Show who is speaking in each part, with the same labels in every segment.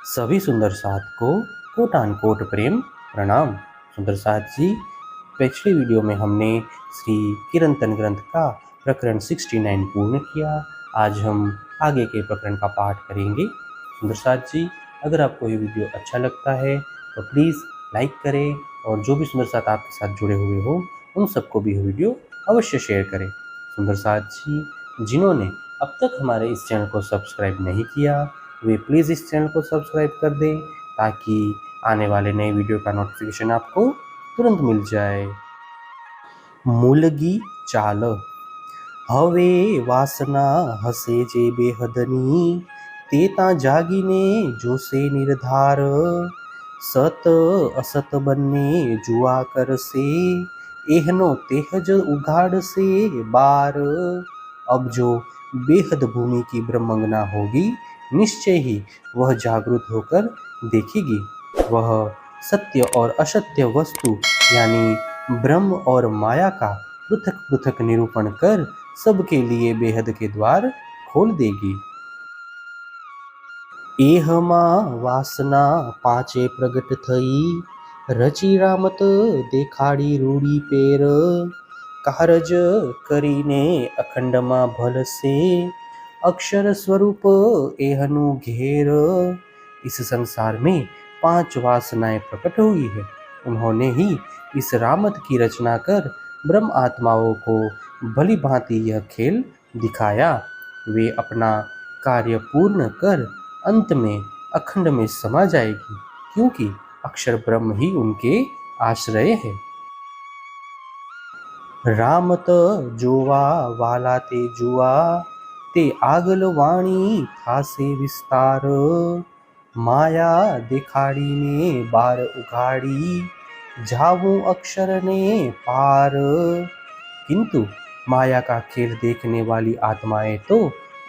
Speaker 1: सभी सुंदर साथ को कोटान कोट प्रेम प्रणाम। सुंदर साथ जी, पिछले वीडियो में हमने श्री किरंतन ग्रंथ का प्रकरण 69 पूर्ण किया। आज हम आगे के प्रकरण का पाठ करेंगे। सुंदर साथ जी, अगर आपको ये वीडियो अच्छा लगता है तो प्लीज़ लाइक करें और जो भी सुंदर साथ आपके साथ जुड़े हुए हो उन सबको भी वीडियो अवश्य शेयर करें। सुंदर साथ जी, जिन्होंने अब तक हमारे इस चैनल को सब्सक्राइब नहीं किया वे प्लीज़ इस चैनल को सब्सक्राइब कर दें ताकि आने वाले नए वीडियो का नोटिफिकेशन आपको तुरंत मिल जाए। मूलगी चाल हवे वासना हसे जे बेहदनी तेता जागीने जोसे निर्धार सत असत बन्ने जुआ करसे एहनो तेहज उघाड़ से बार। अब जो बेहद भूमि की ब्रह्मंगना होगी निश्चय ही वह जागृत होकर देखेगी। वह सत्य और असत्य वस्तु यानी ब्रह्म और माया का पृथक पृथक निरूपण कर सबके लिए बेहद के द्वार खोल देगी। एहमा वासना पाचे प्रगट थई रची रामत देखाड़ी रूड़ी पेर कारज करीने अखंडमा भल से अक्षर स्वरूप एहनु घेर। इस संसार में 5 वासनाएं प्रकट हुई है। उन्होंने ही इस रामत की रचना कर ब्रह्म आत्माओं को भली भांति यह खेल दिखाया। वे अपना कार्य पूर्ण कर अंत में अखंड में समा जाएगी, क्योंकि अक्षर ब्रह्म ही उनके आश्रय है। रामत जोवा वाला ते जुआ ते आगल वाणी थासे विस्तार माया दिखाड़ी ने बार उघाड़ी जाऊं अक्षर ने पार। किंतु माया का खेल देखने वाली आत्माएं तो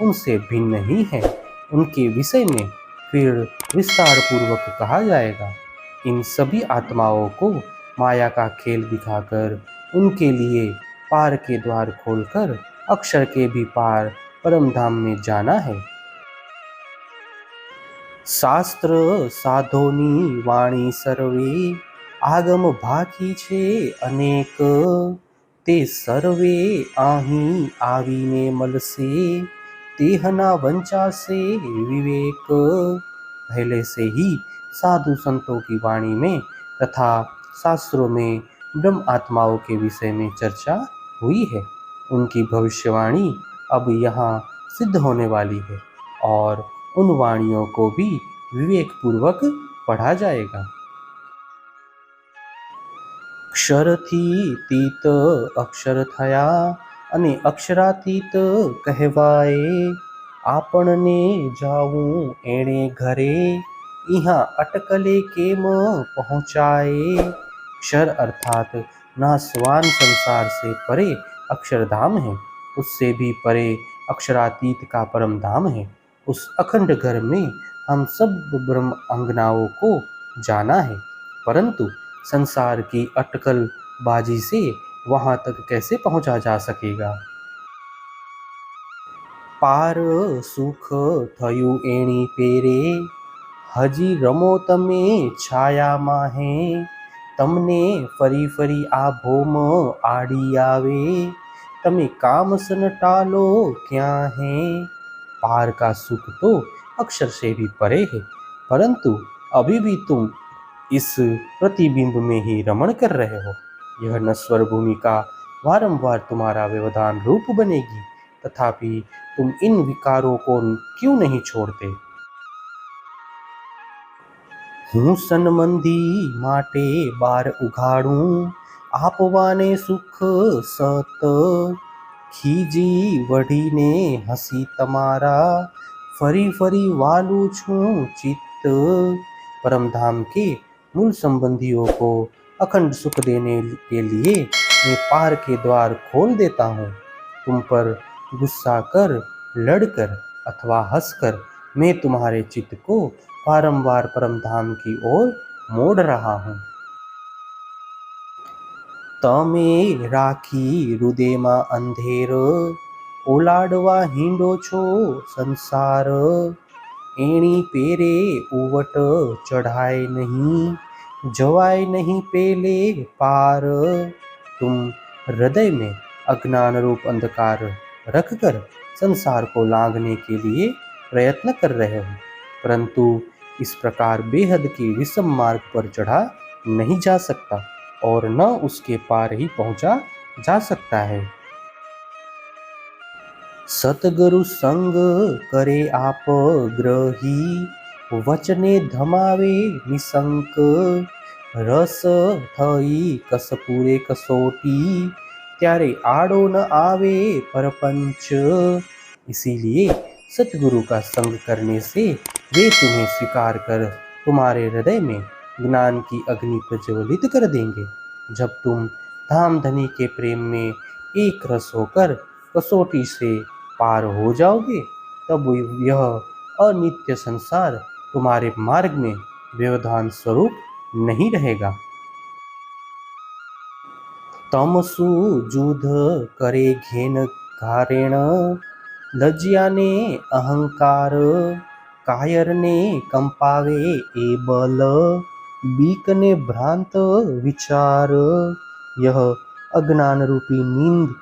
Speaker 1: उनसे भिन्न ही हैं। उनके विषय में फिर विस्तार पूर्वक कहा जाएगा। इन सभी आत्माओं को माया का खेल दिखाकर उनके लिए पार के द्वार खोलकर अक्षर के भी पार परम धाम में जाना है। शास्त्र साधोनी वाणी सर्वे आगम भाकी छे अनेक ते सर्वे आही आवीने मलसे तेहना वंचा से विवेक। पहले से ही साधु संतों की वाणी में तथा शास्त्रों में ब्रह्म आत्माओं के विषय में चर्चा हुई है। उनकी भविष्यवाणी अब यहाँ सिद्ध होने वाली है और उन वाणियों को भी विवेक पूर्वक पढ़ा जाएगा। अक्षरथी तीत अक्षर थया अने अक्षरातीत कहवाए आपने जाऊं एणे घरे यहाँ अटकले केम पहुँचाए। अक्षर अर्थात नासवान संसार से परे अक्षरधाम है, उससे भी परे अक्षरातीत का परम धाम है। उस अखंड घर में हम सब ब्रह्म अंगनाओं को जाना है, परंतु संसार की अटकल बाजी से वहां तक कैसे पहुंचा जा सकेगा। पार सुख थयु एणी पेरे हजी रमो तमे छाया माहे तमने फरी फरी आ भोम आड़ी आवे तमे काम सन टालो क्या है। पार का सुख तो अक्षर से भी परे है, परंतु अभी भी तुम इस प्रतिबिंब में ही रमण कर रहे हो। यह नश्वर भूमि का वारंवार तुम्हारा व्यवधान रूप बनेगी, तथापि तुम इन विकारों को क्यों नहीं छोड़ते। हूँ सनमंदी माटे बार उघाड़ूं आपवाने सुख सत खीजी वढ़ी ने हसी तमारा फरी फरी वालू छू चित्त। परम धाम के मूल संबंधियों को अखंड सुख देने के लिए मैं पार के द्वार खोल देता हूँ। तुम पर गुस्सा कर, लड़कर अथवा हंसकर मैं तुम्हारे चित्त को बारंबार परम धाम की ओर मोड़ रहा हूँ। तमे राखी हृदय में अंधेर ओलाडवा हींडो छो संसार एणी पेरे उवट चढ़ाए नहीं, जवाए नहीं पेले पार। तुम हृदय में अज्ञान रूप अंधकार रखकर संसार को लांघने के लिए प्रयत्न कर रहे हो, परंतु इस प्रकार बेहद के विषम मार्ग पर चढ़ा नहीं जा सकता और न उसके पार ही पहुंचा जा सकता है। सतगुरु संग करे आप ग्रही, वचने धमावे निशंक। रस थई कसपूरे कसोटी, त्यारे आड़ो न आवे परपंच। इसीलिए सतगुरु का संग करने से वे तुम्हें स्वीकार कर तुम्हारे हृदय में ज्ञान की अग्नि प्रज्वलित कर देंगे। जब तुम धाम धनी के प्रेम में एक रस होकर कसौटी से पार हो जाओगे, तब यह अनित्य संसार तुम्हारे मार्ग में व्यवधान स्वरूप नहीं रहेगा। तमसु जुध करे घेन घारेण, लज्या ने अहंकार। कायर ने कंपावे ए बल, बीक ने भ्रांत विचार। यह अज्ञान रूपी नींद,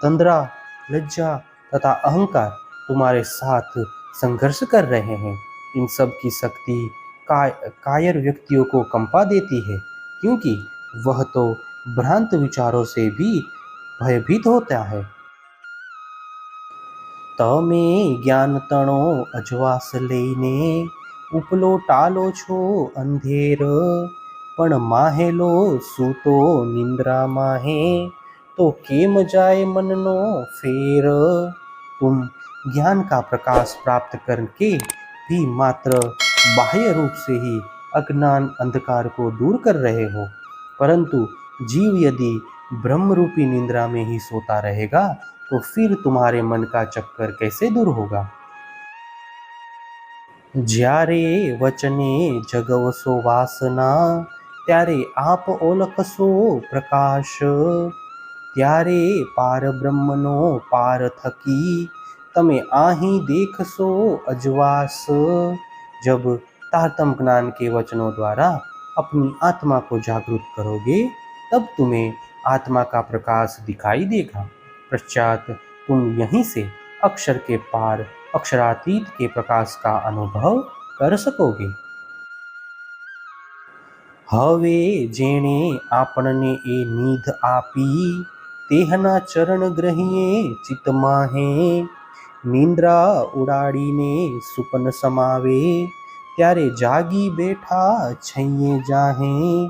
Speaker 1: तंद्रा, लज्जा तथा अहंकार तुम्हारे साथ संघर्ष कर रहे हैं। इन सब की शक्ति कायर व्यक्तियों को कंपा देती है, क्योंकि वह तो भ्रांत विचारों से भी भयभीत होता है। तमे ज्ञान तणो अजवास लईने, उपलो टालो छो अंधेर। पण माहेलो सूतो निंद्रा माहे, तो केम जाए मननो फेर। तुम ज्ञान का प्रकाश प्राप्त करके भी मात्र बाह्य रूप से ही अज्ञान अंधकार को दूर कर रहे हो, परंतु जीव यदि ब्रह्म रूपी निंद्रा में ही सोता रहेगा तो फिर तुम्हारे मन का चक्कर कैसे दूर होगा। ज्यारे वचने जगवसो वासना, त्यारे आप ओलखसो प्रकाश। त्यारे पार ब्रह्मनो पार थकी, तमे आही देखसो अजवास। जब तारतम ज्ञान के वचनों द्वारा अपनी आत्मा को जागरूक करोगे, तब तुम्हें आत्मा का प्रकाश दिखाई देगा। पश्चात तुम यहीं से अक्षर के पार अक्षरातीत के प्रकाश का अनुभव कर सकोगे। हवे जेणे आपने ए नीध आपी, तेहना चरण ग्रहिए चित माहे। निंद्रा उड़ाड़ी ने सुपन समावे, त्यारे जागी बैठा छैये जाहे।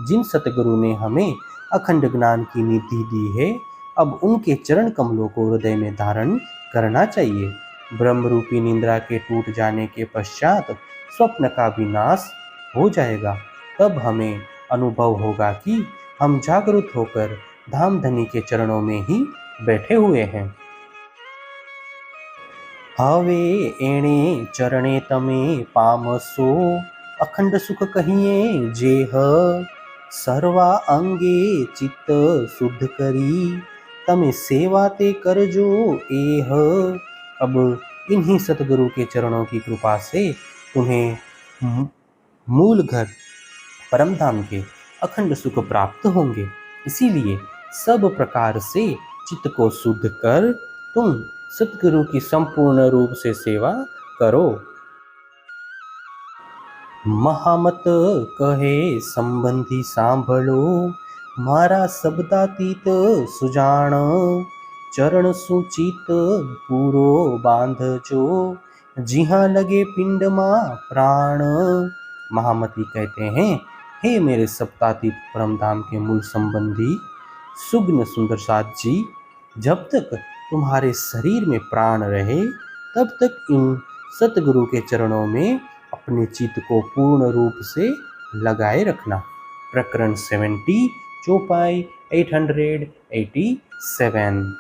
Speaker 1: जिन सतगुरु ने हमें अखंड ज्ञान की निधि दी है, अब उनके चरण कमलों को हृदय में धारण करना चाहिए। ब्रह्म रूपी निंद्रा के टूट जाने के पश्चात स्वप्न का विनाश हो जाएगा। तब हमें अनुभव होगा कि हम जागरूक होकर धाम धनी के चरणों में ही बैठे हुए हैं। हवे एणे चरणे तमे पामसो, अखंड सुख कहिए जेह। सर्वा अंगे चित्त शुद्ध करी, तमे सेवा ते करजो एह। अब इन्हीं सतगुरु के चरणों की कृपा से तुम्हें मूल घर परम धाम के अखंड सुख प्राप्त होंगे। इसीलिए सब प्रकार से चित्त को शुद्ध कर तुम सतगुरु की संपूर्ण रूप से सेवा करो। महामत कहे संबंधी सांभळो, मारा शब्दातीत सुजान। चरण सुचित पूरो बांधजो, जिहाँ लगे पिंड मां प्राण। महामती कहते हैं, हे मेरे सप्तातीत परमधाम के मूल संबंधी सुग्न सुंदर साथ जी, जब तक तुम्हारे शरीर में प्राण रहे तब तक इन सतगुरु के चरणों में अपने चित्त को पूर्ण रूप से लगाए रखना। प्रकरण 70 चौपाई 887।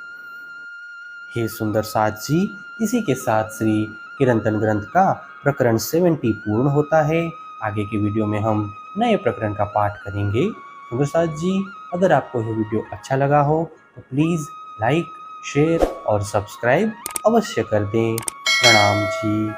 Speaker 1: हे सुंदर साथ जी, इसी के साथ श्री कीर्तन ग्रंथ का प्रकरण 70 पूर्ण होता है। आगे की वीडियो में हम नए प्रकरण का पाठ करेंगे। सुंदर साथ जी, अगर आपको यह वीडियो अच्छा लगा हो तो प्लीज़ लाइक, शेयर और सब्सक्राइब अवश्य कर दें। प्रणाम जी।